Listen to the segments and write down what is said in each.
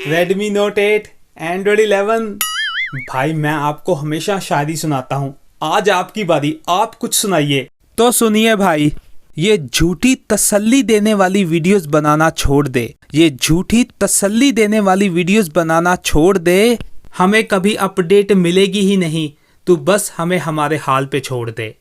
Redmi Note 8, Android 11। भाई मैं आपको हमेशा शायरी सुनाता हूँ, आज आपकी बारी, आप कुछ सुनाइए। तो सुनिए भाई, ये झूठी तसल्ली देने वाली वीडियोस बनाना छोड़ दे। ये झूठी तसल्ली देने वाली वीडियोस बनाना छोड़ दे। हमें कभी अपडेट मिलेगी ही नहीं, तू बस हमें हमारे हाल पे छोड़ दे।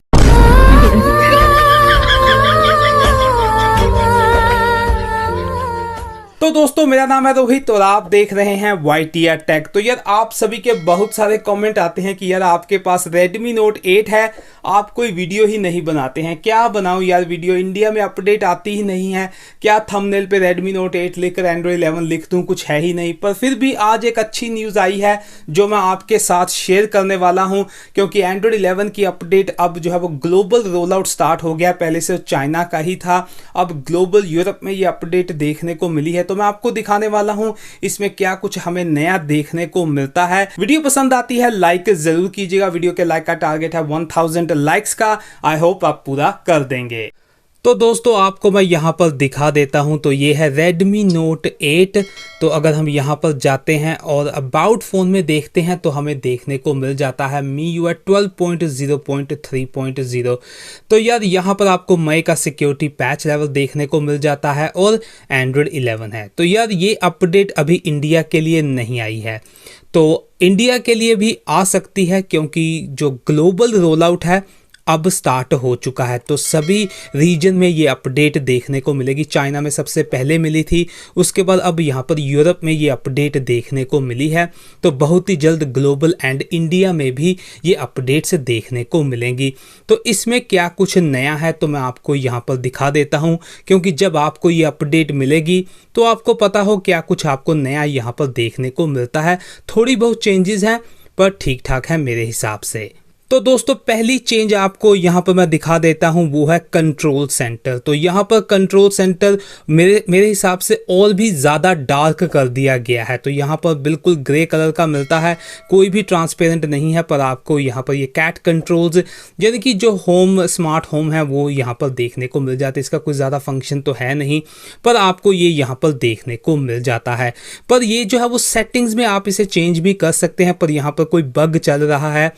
तो दोस्तों मेरा नाम है रोहित और आप देख रहे हैं YTR टेक। तो यार आप सभी के बहुत सारे कमेंट आते हैं कि यार आपके पास Redmi Note 8 है, आप कोई वीडियो ही नहीं बनाते हैं। क्या बनाऊं यार वीडियो, इंडिया में अपडेट आती ही नहीं है। क्या थंबनेल पे Redmi Note 8 लिखकर Android 11 लिख दूं, कुछ है ही नहीं। पर फिर भी आज एक अच्छी न्यूज़ आई है जो मैं आपके साथ शेयर करने वाला हूँ, क्योंकि Android 11 की अपडेट अब जो है वो ग्लोबल रोल आउट स्टार्ट हो गया। पहले से चाइना का ही था, अब ग्लोबल यूरोप में ये अपडेट देखने को मिली है। तो मैं आपको दिखाने वाला हूं इसमें क्या कुछ हमें नया देखने को मिलता है। वीडियो पसंद आती है लाइक जरूर कीजिएगा। वीडियो के लाइक का टारगेट है 1000 लाइक्स का, आई होप आप पूरा कर देंगे। तो दोस्तों आपको मैं यहाँ पर दिखा देता हूँ। तो ये है Redmi Note 8। तो अगर हम यहाँ पर जाते हैं और अबाउट फ़ोन में देखते हैं तो हमें देखने को मिल जाता है MIUI 12.0.3.0। तो यार यहाँ पर आपको मई का सिक्योरिटी पैच लेवल देखने को मिल जाता है और Android 11 है। तो यार ये अपडेट अभी इंडिया के लिए नहीं आई है, तो इंडिया के लिए भी आ सकती है, क्योंकि जो ग्लोबल रोल आउट है अब स्टार्ट हो चुका है। तो सभी रीजन में ये अपडेट देखने को मिलेगी। चाइना में सबसे पहले मिली थी, उसके बाद अब यहाँ पर यूरोप में ये अपडेट देखने को मिली है। तो बहुत ही जल्द ग्लोबल एंड इंडिया में भी ये अपडेट्स देखने को मिलेंगी। तो इसमें क्या कुछ नया है तो मैं आपको यहाँ पर दिखा देता हूँ, क्योंकि जब आपको ये अपडेट मिलेगी तो आपको पता हो क्या कुछ आपको नया यहाँ पर देखने को मिलता है। थोड़ी बहुत चेंजेस हैं पर ठीक ठाक है मेरे हिसाब से। तो दोस्तों पहली चेंज आपको यहाँ पर मैं दिखा देता हूँ, वो है कंट्रोल सेंटर। तो यहाँ पर कंट्रोल सेंटर मेरे हिसाब से और भी ज़्यादा डार्क कर दिया गया है। तो यहाँ पर बिल्कुल ग्रे कलर का मिलता है, कोई भी ट्रांसपेरेंट नहीं है। पर आपको यहाँ पर ये कैट कंट्रोल्स यानी कि जो होम स्मार्ट होम है वो यहाँ पर देखने को मिल जाता है। इसका कोई ज़्यादा फंक्शन तो है नहीं, पर आपको ये यहाँ पर देखने को मिल जाता है। पर ये जो है वो सेटिंग्स में आप इसे चेंज भी कर सकते हैं। पर यहाँ पर कोई बग चल रहा है,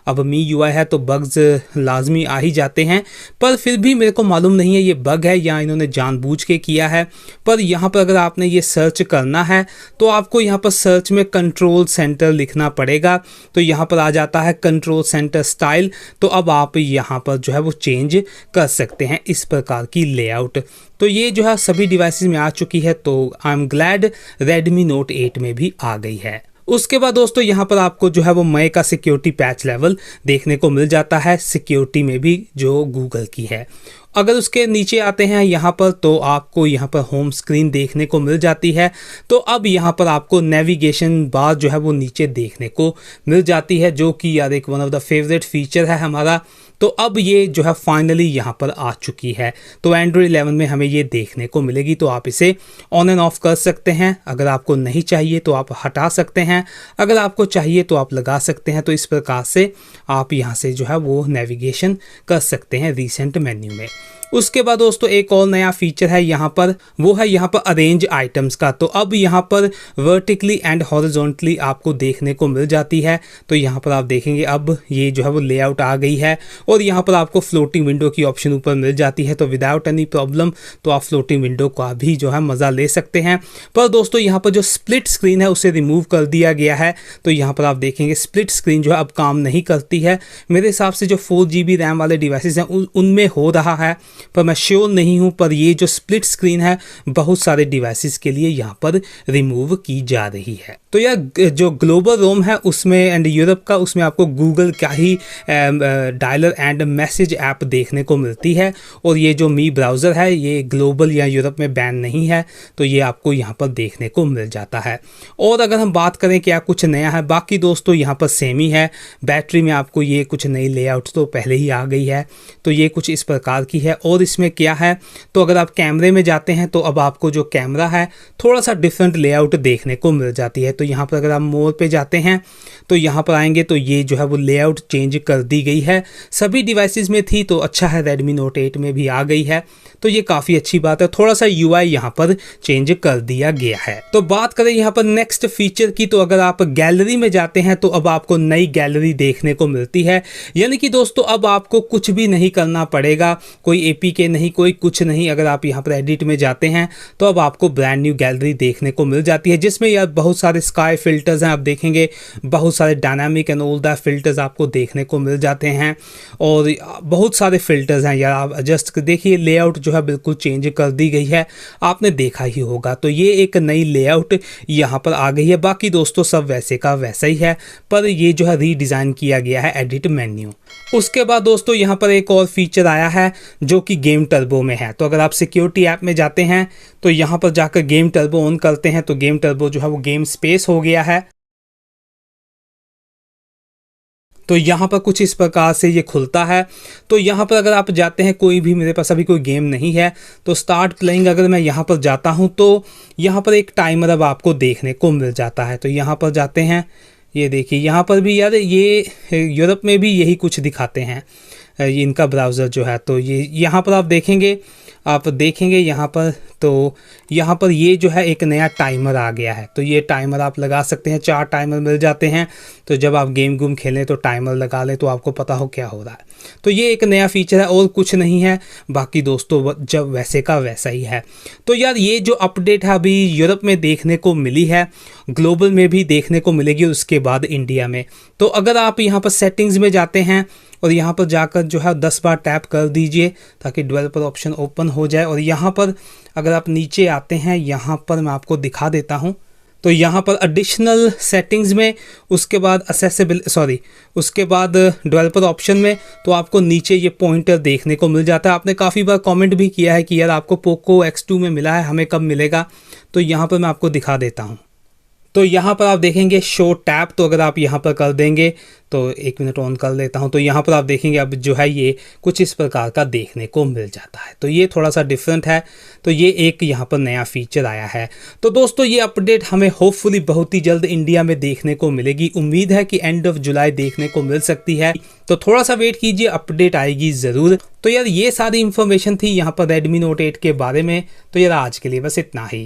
अब MIUI है तो बग्स लाजमी आ ही जाते हैं। पर फिर भी मेरे को मालूम नहीं है ये बग है या इन्होंने जानबूझ के किया है। पर यहाँ पर अगर आपने ये सर्च करना है तो आपको यहाँ पर सर्च में कंट्रोल सेंटर लिखना पड़ेगा। तो यहाँ पर आ जाता है कंट्रोल सेंटर स्टाइल। तो अब आप यहाँ पर जो है वो चेंज कर सकते हैं इस प्रकार की लेआउट। तो ये जो है सभी डिवाइसेस में आ चुकी है। तो I am glad Redmi Note 8 में भी आ गई है। उसके बाद दोस्तों यहाँ पर आपको जो है वो मई का सिक्योरिटी पैच लेवल देखने को मिल जाता है, सिक्योरिटी में भी जो गूगल की है। अगर उसके नीचे आते हैं यहाँ पर तो आपको यहाँ पर होम स्क्रीन देखने को मिल जाती है। तो अब यहाँ पर आपको नेविगेशन बार जो है वो नीचे देखने को मिल जाती है, जो कि यार एक one of the favourite feature है हमारा। तो अब ये जो है फाइनली यहाँ पर आ चुकी है। तो Android 11 में हमें ये देखने को मिलेगी। तो आप इसे ऑन एंड ऑफ कर सकते हैं। अगर आपको नहीं चाहिए तो आप हटा सकते हैं, अगर आपको चाहिए तो आप लगा सकते हैं। तो इस प्रकार से आप यहाँ से जो है वो नेविगेशन कर सकते हैं रिसेंट मेन्यू में। उसके बाद दोस्तों एक और नया फीचर है यहाँ पर, वो है यहाँ पर अरेंज आइटम्स का। तो अब यहाँ पर वर्टिकली एंड हॉरिजॉन्टली आपको देखने को मिल जाती है। तो यहाँ पर आप देखेंगे अब ये जो है वो लेआउट आ गई है और यहाँ पर आपको फ्लोटिंग विंडो की ऑप्शन ऊपर मिल जाती है। तो विदाउट एनी प्रॉब्लम तो आप फ्लोटिंग विंडो का भी जो है मज़ा ले सकते हैं। पर दोस्तों यहाँ पर जो स्प्लिट स्क्रीन है उसे रिमूव कर दिया गया है। तो यहाँ पर आप देखेंगे स्प्लिट स्क्रीन जो है अब काम नहीं करती है। मेरे हिसाब से जो 4GB रैम वाले डिवाइसेस हैं उनमें हो रहा है, पर मैं श्योर नहीं हूं। पर ये जो स्प्लिट स्क्रीन है बहुत सारे डिवाइसेस के लिए यहाँ पर रिमूव की जा रही है। तो यह जो ग्लोबल रोम है उसमें एंड यूरोप का, उसमें आपको गूगल का ही डायलर एंड मैसेज ऐप देखने को मिलती है। और ये जो मी ब्राउज़र है ये ग्लोबल या यूरोप में बैन नहीं है, तो ये आपको यहाँ पर देखने को मिल जाता है। और अगर हम बात करें क्या कुछ नया है, बाकी दोस्तों यहाँ पर सेम ही है। बैटरी में आपको ये कुछ नई लेआउट तो पहले ही आ गई है, तो ये कुछ इस प्रकार की है। और इसमें क्या है, तो अगर आप कैमरे में जाते हैं तो अब आपको जो कैमरा है थोड़ा सा डिफरेंट लेआउट देखने को मिल जाती है। तो यहाँ पर अगर आप मोर पे जाते हैं तो यहाँ पर आएंगे तो ये जो है वो लेआउट चेंज कर दी गई है। सभी डिवाइसेस में थी तो अच्छा है, Redmi Note 8 में भी आ गई है। तो ये काफ़ी अच्छी बात है। थोड़ा सा UI यहाँ पर चेंज कर दिया गया है। तो बात करें यहाँ पर नेक्स्ट फीचर की, तो अगर आप गैलरी में जाते हैं तो अब आपको नई गैलरी देखने को मिलती है। यानी कि दोस्तों अब आपको कुछ भी नहीं करना पड़ेगा, कोई APK नहीं, कोई कुछ नहीं। अगर आप यहाँ पर एडिट में जाते हैं तो अब आपको ब्रांड न्यू गैलरी देखने को मिल जाती है, जिसमें यार बहुत सारे स्काई फिल्टर्स हैं। आप देखेंगे बहुत सारे dynamic and all that filters आपको देखने को मिल जाते हैं और बहुत सारे फिल्टर्स हैं यार। आप एडजस्ट देखिए, लेआउट जो है बिल्कुल चेंज कर दी गई है, आपने देखा ही होगा। तो ये एक नई लेआउट यहाँ पर आ गई है। बाकी दोस्तों सब वैसे का वैसा ही है, पर ये जो है रीडिज़ाइन किया गया है एडिट मेन्यू। उसके बाद दोस्तों यहाँ पर एक और फीचर आया है जो कि गेम टर्बो में है। तो अगर आप सिक्योरिटी ऐप में जाते हैं तो यहाँ पर जाकर गेम टर्बो ऑन करते हैं तो गेम टर्बो जो है वो गेम स्पेस हो गया है। तो यहाँ पर कुछ इस प्रकार से ये खुलता है। तो यहाँ पर अगर आप जाते हैं, कोई भी, मेरे पास अभी कोई गेम नहीं है, तो स्टार्ट प्लेइंग अगर मैं यहाँ पर जाता हूँ तो यहाँ पर एक टाइमर अब आपको देखने को मिल जाता है। तो यहाँ पर जाते हैं, ये देखिए यहाँ पर भी यार ये यूरोप में भी यही कुछ दिखाते हैं ये इनका ब्राउज़र जो है। तो ये यहाँ पर आप देखेंगे यहाँ पर, तो यहाँ पर ये जो है एक नया टाइमर आ गया है। तो ये टाइमर आप लगा सकते हैं, 4 टाइमर मिल जाते हैं। तो जब आप गेम खेलें तो टाइमर लगा लें तो आपको पता हो क्या हो रहा है। तो ये एक नया फीचर है और कुछ नहीं है। बाकी दोस्तों जब वैसे का वैसा ही है। तो यार ये जो अपडेट है अभी यूरोप में देखने को मिली है, ग्लोबल में भी देखने को मिलेगी, उसके बाद इंडिया में। तो अगर आप यहाँ पर सेटिंग्स में जाते हैं और यहाँ पर जाकर जो है 10 बार टैप कर दीजिए ताकि डेवलपर ऑप्शन ओपन हो जाए। और यहाँ पर अगर आप नीचे आते हैं, यहाँ पर मैं आपको दिखा देता हूँ। तो यहाँ पर एडिशनल सेटिंग्स में, उसके बाद उसके बाद डेवलपर ऑप्शन में, तो आपको नीचे ये पॉइंटर देखने को मिल जाता है। आपने काफ़ी बार कमेंट भी किया है कि यार आपको पोको X2 में मिला है, हमें कब मिलेगा। तो यहाँ पर मैं आपको दिखा देता हूँ। तो यहाँ पर आप देखेंगे शो टैप, तो अगर आप यहाँ पर कर देंगे, तो 1 मिनट ऑन कर लेता हूँ। तो यहाँ पर आप देखेंगे अब जो है ये कुछ इस प्रकार का देखने को मिल जाता है। तो ये थोड़ा सा डिफरेंट है। तो ये एक यहाँ पर नया फीचर आया है। तो दोस्तों ये अपडेट हमें होपफुली बहुत ही जल्द इंडिया में देखने को मिलेगी। उम्मीद है कि एंड ऑफ जुलाई देखने को मिल सकती है। तो थोड़ा सा वेट कीजिए, अपडेट आएगी ज़रूर। तो यार ये सारी इन्फॉर्मेशन थी यहाँ पर Redmi Note 8 के बारे में। तो यार आज के लिए बस इतना ही।